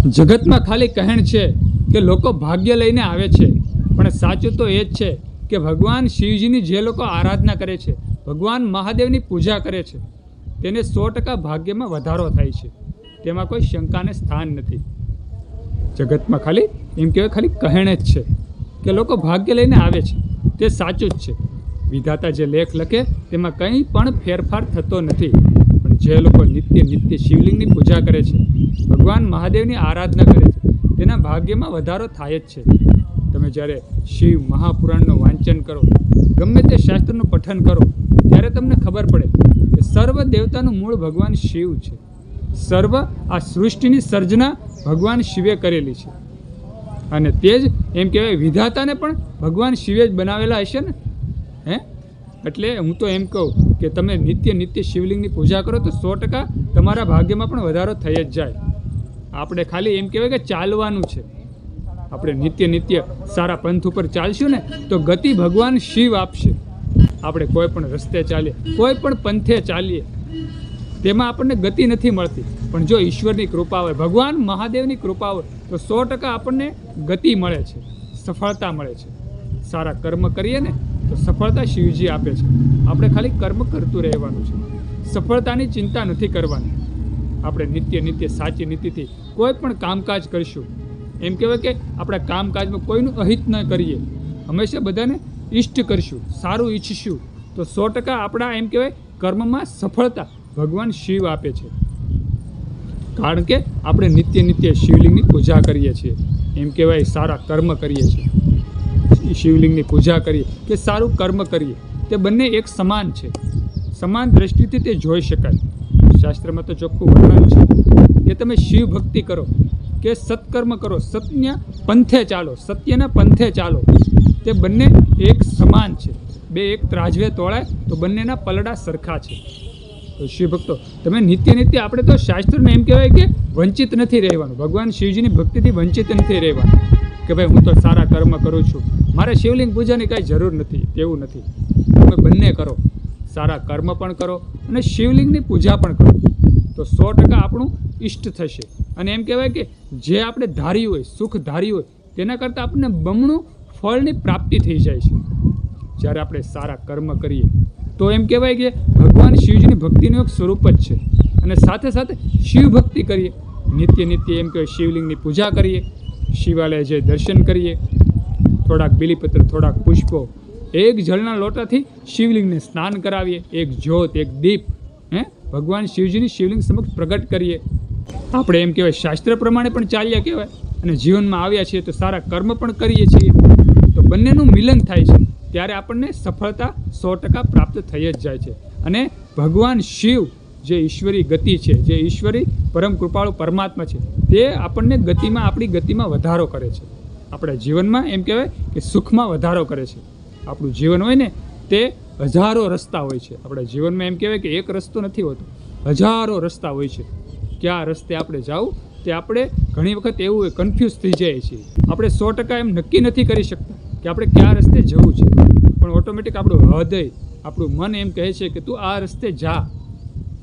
જગતમાં ખાલી કહેણ છે કે લોકો ભાગ્ય લઈને આવે છે, પણ સાચું તો એ જ છે કે ભગવાન શિવજીની જે લોકો આરાધના કરે છે, ભગવાન મહાદેવની પૂજા કરે છે, તેને 100% ભાગ્યમાં વધારો થાય છે. તેમાં કોઈ શંકાને સ્થાન નથી. જગતમાં ખાલી એમ કહેવાય ખાલી કહેણ જ છે કે લોકો ભાગ્ય લઈને આવે છે, તે સાચું જ છે. વિધાતા જે લેખ લખે તેમાં કંઈ પણ ફેરફાર થતો નથી. પણ જે લોકો નિત્ય શિવલિંગની પૂજા કરે છે, ભગવાન મહાદેવની આરાધના કરે છે, તેના ભાગ્યમાં વધારો થાય જ છે. તમે જ્યારે શિવ મહાપુરાણનું વાંચન કરો, ગમે તે શાસ્ત્રનું પઠન કરો, ત્યારે તમને ખબર પડે કે સર્વ દેવતાનું મૂળ ભગવાન શિવ છે. સર્વ આ સૃષ્ટિની સર્જના ભગવાન શિવે કરેલી છે. અને તે જ એમ કહેવાય વિધાતાને પણ ભગવાન શિવે જ બનાવેલા હશે ને. એટલે હું તો એમ કહું કે તમે નિત્ય શિવલિંગની પૂજા કરો તો 100% તમારા ભાગ્યમાં પણ વધારો થઈ જ જાય. આપણે ખાલી એમ કહેવાય કે ચાલવાનું છે. આપણે નિત્ય સારા પંથ ઉપર ચાલશું ને તો ગતિ ભગવાન શિવ આપશે. આપણે કોઈ પણ રસ્તે ચાલીએ, કોઈ પણ પંથે ચાલીએ, તેમાં આપણને ગતિ નથી મળતી. પણ જો ઈશ્વરની કૃપા હોય, ભગવાન મહાદેવની કૃપા હોય તો 100% આપણને ગતિ મળે છે, સફળતા મળે છે. સારા કર્મ કરીએ ને તો સફળતા શિવજી આપે છે. આપણે ખાલી કર્મ કરતું રહેવાનું છે, સફળતાની ચિંતા નથી કરવાની. આપણે નિત્ય સાચી નીતિથી કોઈ પણ કામકાજ કરીશું. એમ કહેવાય કે આપણા કામકાજમાં કોઈનું અહિત ન કરીએ, હંમેશા બધાને ઈષ્ટ કરીશું, સારું ઈચ્છીશું તો 100% આપણા એમ કહેવાય કર્મમાં સફળતા ભગવાન શિવ આપે છે. કારણ કે આપણે નિત્ય શિવલિંગની પૂજા કરીએ છીએ. એમ કહેવાય સારા કર્મ કરીએ છીએ, શિવલિંગની પૂજા કરીએ કે સારું કર્મ કરીએ, તે બંને એક સમાન છે. સમાન દ્રષ્ટિથી તે જોઈ શકાય. શાસ્ત્રમાં તો ચોખ્ખું વર્ણન છે કે તમે શિવ ભક્તિ કરો કે સત્કર્મ કરો, સત્યના પંથે ચાલો, તે બંને એક સમાન છે. બે એક ત્રાજવે તોળાય તો બંનેના પલડા સરખા છે. તો શિવ ભક્તો તમે નિત્ય આપણે તો શાસ્ત્રને એમ કહેવાય કે વંચિત નથી રહેવાનું. ભગવાન શિવજીની ભક્તિથી વંચિત નથી રહેવાનું કે ભાઈ હું તો સારા કર્મ કરું છું, મારે શિવલિંગ પૂજાની કાંઈ જરૂર નથી. તેવું નથી. તમે બંને કરો, સારા કર્મ પણ કરો અને શિવલિંગની પૂજા પણ કરો તો 100% આપણું ઈષ્ટ થશે. અને એમ કહેવાય કે જે આપણે ધાર્યું હોય, સુખ ધાર્યું હોય, તેના કરતાં આપણને બમણું ફળની પ્રાપ્તિ થઈ જાય છે જ્યારે આપણે સારા કર્મ કરીએ. તો એમ કહેવાય કે ભગવાન શિવજીની ભક્તિનું એક સ્વરૂપ જ છે. અને સાથે શિવ ભક્તિ કરીએ, નિત્ય એમ કહેવાય શિવલિંગની પૂજા કરીએ, શિવાલય જઈ દર્શન કરીએ, થોડાક બીલીપત્ર, થોડાક પુષ્પો, એક જળના લોટાથી શિવલિંગને સ્નાન કરાવીએ, એક જ્યોત, એક દીપ ભગવાન શિવજીની શિવલિંગ સમક્ષ પ્રગટ કરીએ. આપણે એમ કહેવાય શાસ્ત્ર પ્રમાણે પણ ચાલ્યા કહેવાય અને જીવનમાં આવ્યા છીએ તો સારા કર્મ પણ કરીએ છીએ. તો બંનેનું મિલન થાય છે ત્યારે આપણને સફળતા 100% પ્રાપ્ત થઈ જ જાય છે. અને ભગવાન શિવ જે ઈશ્વરી ગતિ છે, જે ઈશ્વરી પરમ કૃપાળુ પરમાત્મા છે, તે આપણને આપણી ગતિમાં વધારો કરે છે. આપણા જીવનમાં એમ કહેવાય કે સુખમાં વધારો કરે છે. આપણું જીવન હોય ને તે હજારો રસ્તા હોય છે. આપણા જીવનમાં એમ કહેવાય કે એક રસ્તો નથી હોતો, હજારો રસ્તા હોય છે. કયા રસ્તે આપણે જવું તે આપણે ઘણી વખત એવું કન્ફ્યુઝ થઈ જાય છીએ. આપણે 100% એમ નક્કી નથી કરી શકતા કે આપણે કયા રસ્તે જવું છે. પણ ઓટોમેટિક આપણું હૃદય, આપણું મન એમ કહે છે કે તું આ રસ્તે જા.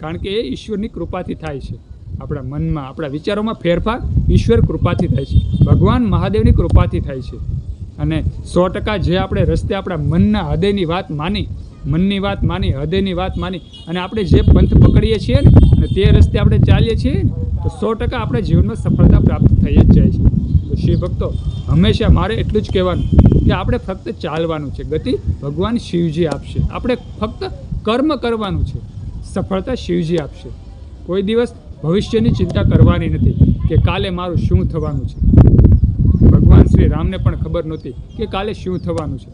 કારણ કે એ ઈશ્વરની કૃપાથી થાય છે. આપણા મનમાં, આપણા વિચારોમાં ફેરફાર ઈશ્વર કૃપાથી થાય છે, ભગવાન મહાદેવની કૃપાથી થાય છે. અને 100% જે આપણે રસ્તે આપણા મનની વાત માની, હૃદયની વાત માની અને આપણે જે પંથ પકડીએ છીએ ને અને તે રસ્તે આપણે ચાલીએ છીએ ને તો 100% આપણા જીવનમાં સફળતા પ્રાપ્ત થઈ જ જાય છે. તો શિવ ભક્તો હંમેશા મારે એટલું જ કહેવાનું કે આપણે ફક્ત ચાલવાનું છે, ગતિ ભગવાન શિવજી આપશે. આપણે ફક્ત કર્મ કરવાનું છે, સફળતા શિવજી આપશે. કોઈ દિવસ ભવિષ્યની ચિંતા કરવાની નથી કે કાલે મારું શું થવાનું છે. ભગવાન શ્રી રામને પણ ખબર નહોતી કે કાલે શું થવાનું છે.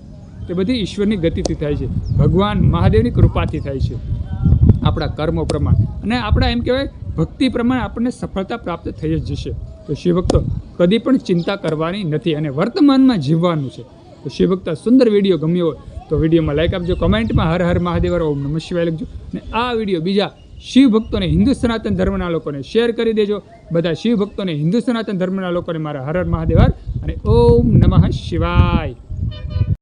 તે બધી ઈશ્વરની ગતિથી થાય છે, ભગવાન મહાદેવની કૃપાથી થાય છે. આપણા કર્મો પ્રમાણે અને આપણા એમ કહેવાય ભક્તિ પ્રમાણે આપણને સફળતા પ્રાપ્ત થઈ જ જશે. તો શિવભક્તો કદી પણ ચિંતા કરવાની નથી અને વર્તમાનમાં જીવવાનું છે. તો શિવભક્તો સુંદર વિડીયો ગમ્યો હોય તો વિડીયોમાં લાઈક આપજો, કમેન્ટમાં હર હર મહાદેવ ઓમ નમઃ શિવાય લખજો અને આ વિડીયો બીજા શિવ ભક્તોને, હિન્દુ સનાતન ધર્મના લોકોને શેર કરી દેજો. બધા શિવ ભક્તોને, હિન્દુ સનાતન ધર્મના લોકોને મારા હર હર મહાદેવ અને ઓમ નમઃ શિવાય.